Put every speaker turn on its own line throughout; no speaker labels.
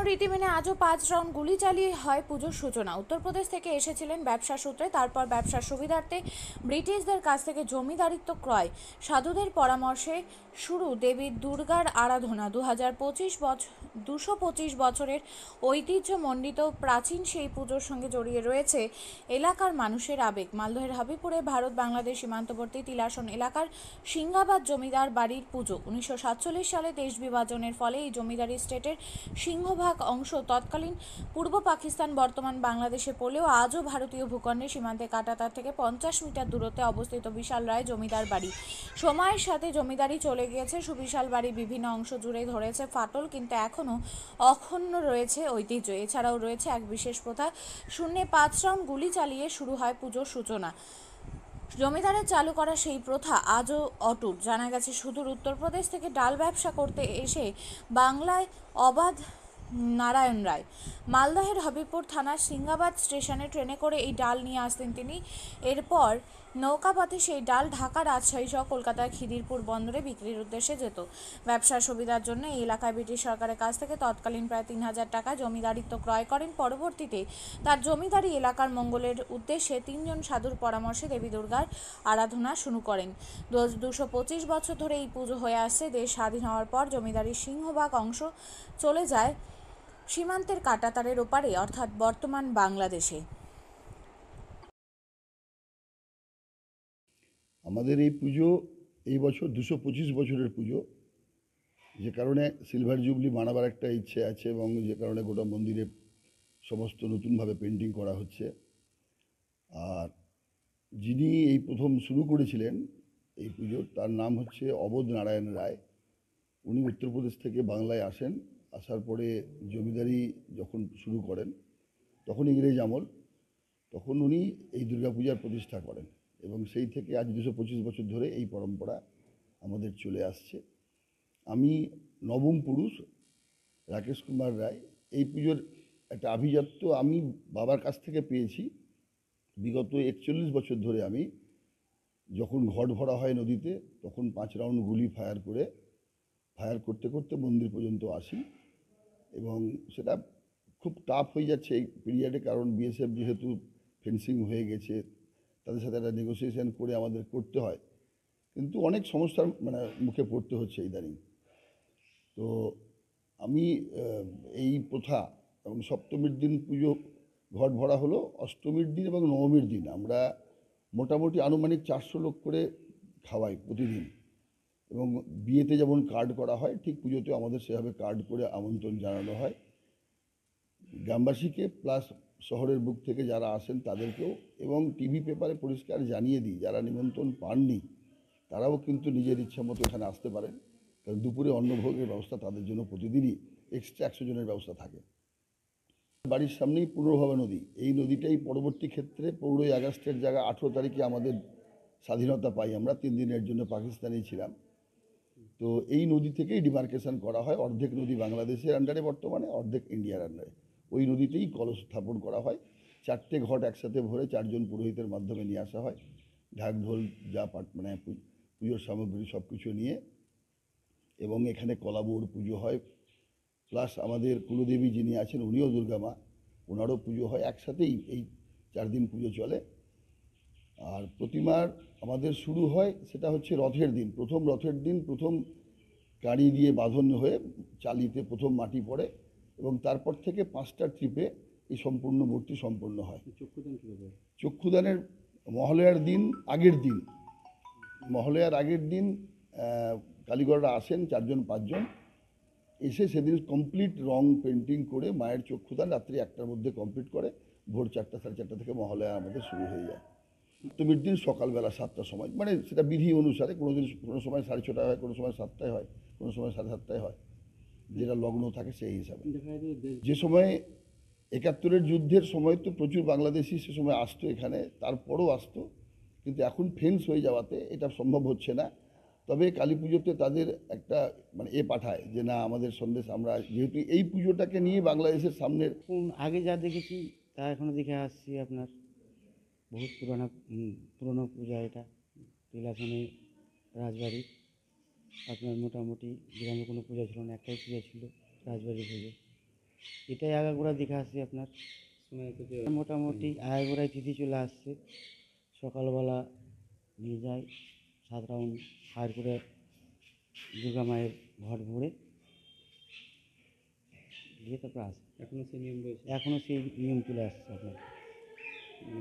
রীতি মেনে আজও 5 রাউন্ড গুলি চালিয়ে হয় পুজোর সূচনা। উত্তরপ্রদেশ থেকে এসেছিলেন ব্যবসা সূত্রে, তারপর ব্যবসার সুবিধার্থে ব্রিটিশদের কাছ থেকে জমিদারিত্ব ক্রয়, সাধুদের পরামর্শে শুরু দেবী দুর্গার আরাধনা। 225 বছরের ঐতিহ্যমণ্ডিত প্রাচীন সেই পুজোর সঙ্গে জড়িয়ে রয়েছে এলাকার মানুষের আবেগ। মালদহের হাবিবপুরে ভারত বাংলাদেশ সীমান্তবর্তী তিলাসন এলাকার সিংহাবাদ জমিদার বাড়ির পুজো। 1947 সালে দেশ বিভাজনের ফলে এই জমিদারি স্টেটের সিংহভাগ অংশ তৎকালীন পূর্ব পাকিস্তান বর্তমান বাংলাদেশে পড়লেও আজও ভারতীয় ভূখণ্ডে সীমান্তে কাটাতার থেকে 50 মিটার দূরত্বে অবস্থিত বিশাল রায় জমিদার বাড়ি। সময়ের সাথে জমিদারি চলে গিয়েছে, সুবিশাল বাড়ির বিভিন্ন অংশ জুড়ে ধরেছে ফাটল, কিন্তু এখনও অক্ষুণ্ণ রয়েছে ঐতিহ্য। এছাড়াও রয়েছে এক বিশেষ প্রথা, শূন্যে 5 রাউন্ড গুলি চালিয়ে শুরু হয় পুজোর সূচনা। জমিদারের চালু করা সেই প্রথা আজও অটুট। জানা গেছে সুদূর উত্তরপ্রদেশ থেকে ডাল ব্যবসা করতে এসে বাংলায় অবাধ নারায়ণ রায় মালদহের হবিবপুর থানার সিংহাবাদ স্টেশনে ট্রেনে করে এই ডাল নিয়ে আসতেন তিনি। এরপর নৌকাপথে সেই ডাল ঢাকা, রাজশাহী সহ কলকাতার খিদিরপুর বন্দরে বিক্রির উদ্দেশ্যে যেত। ব্যবসার সুবিধার জন্য এই এলাকায় ব্রিটিশ সরকারের কাছ থেকে তৎকালীন প্রায় 3000 টাকা জমিদারিত্ব ক্রয় করেন। পরবর্তীতে তার জমিদারি এলাকার মঙ্গলের উদ্দেশ্যে 3 জন সাধুর পরামর্শে দেবী দুর্গার আরাধনা শুরু করেন। 225 বছর ধরে এই পুজো হয়ে আসছে। দেশ স্বাধীন হওয়ার পর জমিদারির সিংহভাগ অংশ চলে যায় সীমান্তের কাঁটাতারের ওপারে, অর্থাৎ বর্তমান বাংলাদেশে।
আমাদের এই পুজো এই বছর 225 বছরের পুজো, যে কারণে সিলভার জুবলি মানাবার একটা ইচ্ছে আছে এবং যে কারণে গোটা মন্দিরে সমস্ত নতুনভাবে পেন্টিং করা হচ্ছে। আর যিনি এই প্রথম শুরু করেছিলেন এই পুজো, তার নাম হচ্ছে অবোধ নারায়ণ রায়। উনি উত্তরপ্রদেশ থেকে বাংলায় আসেন। আসার পরে জমিদারি যখন শুরু করেন, তখন ইংরেজ আমল, তখন উনি এই দুর্গাপূজার প্রতিষ্ঠা করেন এবং সেই থেকে আজ 225 বছর ধরে এই পরম্পরা আমাদের চলে আসছে। আমি নবম পুরুষ রাকেশ কুমার রায়। এই পুজোর একটা আভিজাত্য আমি বাবার কাছ থেকে পেয়েছি। বিগত 41 বছর ধরে আমি যখন ঘট ভরা হয় নদীতে, তখন 5 রাউন্ড গুলি ফায়ার করতে করতে মন্দির পর্যন্ত আসি এবং সেটা খুব টাফ হয়ে যাচ্ছে এই পিরিয়ডে, কারণ বিএসএফ যেহেতু ফেন্সিং হয়ে গেছে, তাদের সাথে একটা নেগোসিয়েশন করে আমাদের করতে হয়, কিন্তু অনেক সমস্যার মুখে পড়তে হচ্ছে ইদানিং। তো আমি এই প্রথা এবং সপ্তমীর দিন পুজো ঘট ভরা হলো, অষ্টমীর দিন এবং নবমীর দিন আমরা মোটামুটি আনুমানিক 400 লোক করে খাওয়াই প্রতিদিন। এবং বিয়েতে যেমন কার্ড করা হয়, ঠিক পুজোতেও আমাদের সেভাবে কার্ড করে আমন্ত্রণ জানানো হয় গ্রামবাসীকে, প্লাস শহরের বুক থেকে যারা আসেন তাদেরকেও, এবং টিভি পেপারে পরিষ্কার জানিয়ে দিই যারা নিমন্ত্রণ পাননি তারাও কিন্তু নিজের ইচ্ছা মতো এখানে আসতে পারেন, কারণ দুপুরে অন্নভোগের ব্যবস্থা তাদের জন্য প্রতিদিনই এক্সট্রা 100 জনের ব্যবস্থা থাকে। বাড়ির সামনেই পুনর্ভবা নদী, এই নদীটাই পরবর্তী ক্ষেত্রে 15ই আগস্টের জায়গায় 18 তারিখে আমাদের স্বাধীনতা পাই, আমরা 3 দিনের জন্য পাকিস্তানেই ছিলাম। তো এই নদী থেকেই ডিমার্কেশন করা হয়, অর্ধেক নদী বাংলাদেশের আন্ডারে বর্তমানে, অর্ধেক ইন্ডিয়ার আন্ডারে। ওই নদীতেই কলস স্থাপন করা হয়। 4টে ঘট একসাথে ভরে 4 জন পুরোহিতের মাধ্যমে নিয়ে আসা হয়, ঢাক ঢোল যা পুজোর সামগ্রী সব কিছু নিয়ে, এবং এখানে কলাবৌড় পুজো হয়, প্লাস আমাদের কুলদেবী যিনি আছেন উনিও দুর্গা মা, ওনারও পুজো হয়, একসাথেই এই 4 দিন পুজো চলে। আর প্রতিমার আমাদের শুরু হয় সেটা হচ্ছে রথের দিন, প্রথম রথের দিন প্রথম গাড়ি দিয়ে বাঁধন হয়ে চালিতে প্রথম মাটি পড়ে এবং তারপর থেকে 5টা ট্রিপে এই সম্পূর্ণ মূর্তি সম্পন্ন হয়। চক্ষুদানের মহালয়ার আগের দিন কালীগড়রা আসেন 4 জন 5 জন, এসে সেদিন কমপ্লিট রং পেন্টিং করে মায়ের চক্ষুদান রাত্রি 1টার মধ্যে কমপ্লিট করে, ভোর 4টা 4:30 থেকে মহালয়া আমাদের শুরু হয়ে যায়। সপ্তমীর দিন সকালবেলা 7টার সময়, সেটা বিধি অনুসারে, কোনো সময় 6:30 হয়, কোনো সময় 7টায় হয়, কোনো সময় 7:30 হয়, যেটা লগ্ন থাকে সেই হিসাবে। যে সময় 71-এর যুদ্ধের সময় তো প্রচুর বাংলাদেশি সে সময় আসতো এখানে, তারপরও আসতো, কিন্তু এখন ফেন্স হয়ে যাওয়াতে এটা সম্ভব হচ্ছে না। তবে কালী পুজোতে তাদের একটা পাঠায় যে না, আমাদের সন্দেশ, আমরা যেহেতু এই পুজোটাকে নিয়ে বাংলাদেশের সামনের
আগে যা দেখেছি তা এখনও দেখে আসছি। আপনার বহুত পুরনো পূজা এটা, তিলাসনে রাজবাড়ি। আপনার মোটামুটি গ্রামে কোনো পূজা ছিল না, একটাই পূজা ছিল, রাজবাড়ি পুজো। এটাই আগাগোড়া দেখে আসছি আপনার। মোটামুটি আগাগোড়ায় তিথি চলে আসছে। সকালবেলা নিয়ে যায় 7 রাউন্ড ফায়ার করে দুর্গা মায়ের ঘট ভরে দিয়ে তারপর আসে।
এখনো সেই নিয়ম রয়েছে?
এখনও সেই নিয়ম চলে আসছে আপনার।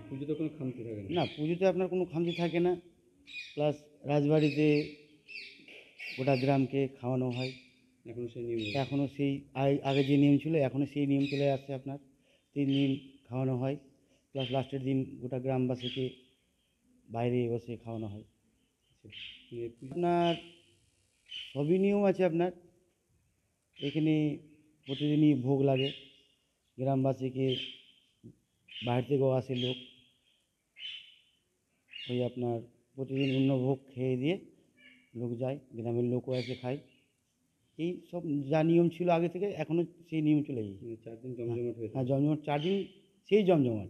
পুজোতে কোনো খামতি থাকে না?
না, পুজোতে আপনার কোনো খামতি থাকে না। প্লাস রাজবাড়িতে গোটা গ্রামকে খাওয়ানো হয়।
এখনো সেই নিয়ম রয়েছে?
এখনও সেই আগে যে নিয়ম ছিল এখনও সেই নিয়ম চলে আসছে আপনার। 3 দিন খাওয়ানো হয়, প্লাস লাস্টের দিন গোটা গ্রামবাসীকে বাইরে বসে খাওয়ানো হয়। আপনার সবই নিয়ম আছে আপনার। এখানে প্রতিদিনই ভোগ লাগে, গ্রামবাসীকে বাইরে থেকেও আসে লোক, ওই আপনার প্রতিদিন অন্য ভোগ খেয়ে দিয়ে লোক যায়, গ্রামের লোকও এসে খায়। এই সব যা নিয়ম ছিল আগে থেকে এখনও সেই নিয়ম চলে গেছে।
4 দিন জমজমাট হয়েছে?
হ্যাঁ, জমজমাট 4 দিন, সেই জমজমাট।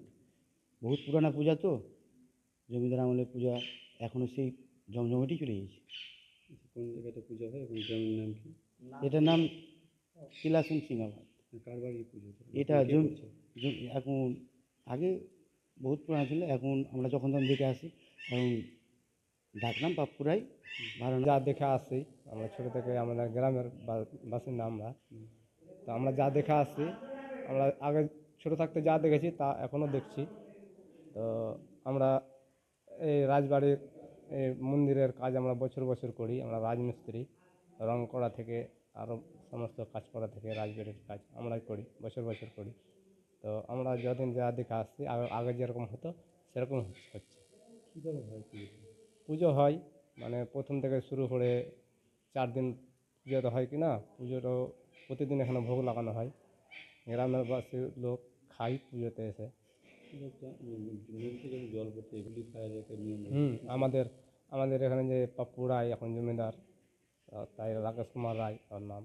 বহুত পুরানা পূজা তো, জমিদার আমলের পূজা, এখনও সেই জমজমাটই চলে গেছে।
কোন জায়গাতে পুজো হয় এবং গ্রামের নাম কি?
এটার নাম তিলাসন সিংহাবাদ।
কার বাড়ির পুজো?
এটা এখন আগে বহুত পুরানো ছিল, এখন আমরা যখন দেখে আসি এখন ডাকনাম পাপ্পুরাই ভালো।
যা দেখে আসছি আমরা ছোটো থেকে, আমাদের গ্রামের বাসিন্দা আমরা, তো আমরা যা দেখে আসছি, আমরা আগে ছোটো থাকতে যা দেখেছি তা এখনও দেখছি। তো আমরা এই রাজবাড়ির এই মন্দিরের কাজ আমরা বছর বছর করি। আমরা রাজমিস্ত্রি, রং করা থেকে আরও সমস্ত কাজ করা থেকে রাজবাড়ির কাজ আমরাই করি, বছর বছর করি। তো আমরা যতদিন যা দেখে আসছি আগে যেরকম হতো সেরকম হচ্ছে।
কীভাবে হয় পুজো?
পুজো হয় মানে প্রথম থেকে শুরু করে 4 দিন পুজোটা হয় কি না, পুজোটা প্রতিদিন এখানে ভোগ লাগানো হয়। গ্রামের বাসী লোক খাই পুজোতে এসে।
নদীতে যখন জল পড়তে এগুলি ফায়ার একটা নিয়ম রয়েছে?
আমাদের এখানে যে পাপ্পু রায় এখন জমিদার, তাই রাকেশ কুমার রায় ওর নাম।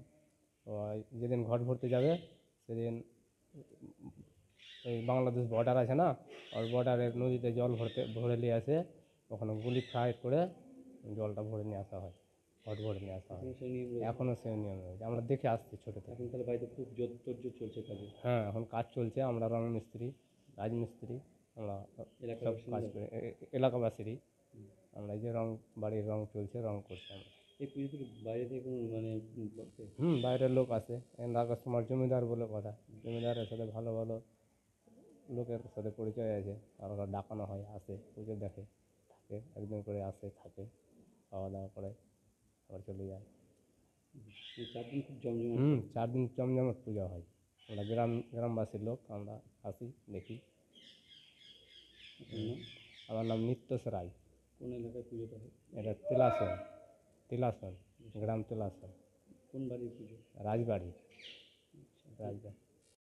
তো যেদিন ঘট ভরতে যাবে সেদিন এই বাংলাদেশ বর্ডার আছে না, ওর বর্ডারের নদীতে জল ভরে নিয়ে আসে, ওখানে গুলি ফায়ার করে জলটা ভরে নিয়ে আসা হয়, ঘট ভরে নিয়ে আসা হয়।
এখনো সেই নিয়ম রয়েছে?
এখনও সেই নিয়ম রয়েছে, আমরা দেখে আসছি ছোটো থেকে।
এখন তাহলে বাড়িতে খুব জোর তোড়জোড় চলছে কাজে?
হ্যাঁ, এখন কাজ চলছে। আমরা রং মিস্ত্রি, রাজমিস্ত্রি, আমরা
এলাকার
সব কাজ করি এলাকাবাসীরই। আমরা এই যে বাড়ির রং চলছে, রং করছি আমরা।
এই পুজো থেকে বাইরে থেকে কোনো মানে
বাইরের লোক আসে, রাকেশ কুমার জমিদার বলে কথা, জমিদারের সাথে ভালো ভালো লোকের সাথে পরিচয় আছে, আর ওরা ডাকানো হয়, আসে পুজো দেখে, থাকে একদিন করে, আসে থাকে, খাওয়া দাওয়া করে আবার চলে যায়।
4 দিন খুব জমজমাট?
4 দিন জমজমাট পূজা হয়। আমরা গ্রামবাসীর লোক, আমরা আসি দেখি। আমার নাম নিত্যস রায়।
কোন এলাকায় পুজোটা হয়?
এটা তিলাসন গ্রাম, তিলাসন।
কোন বাড়ির পুজো?
রাজবাড়ি।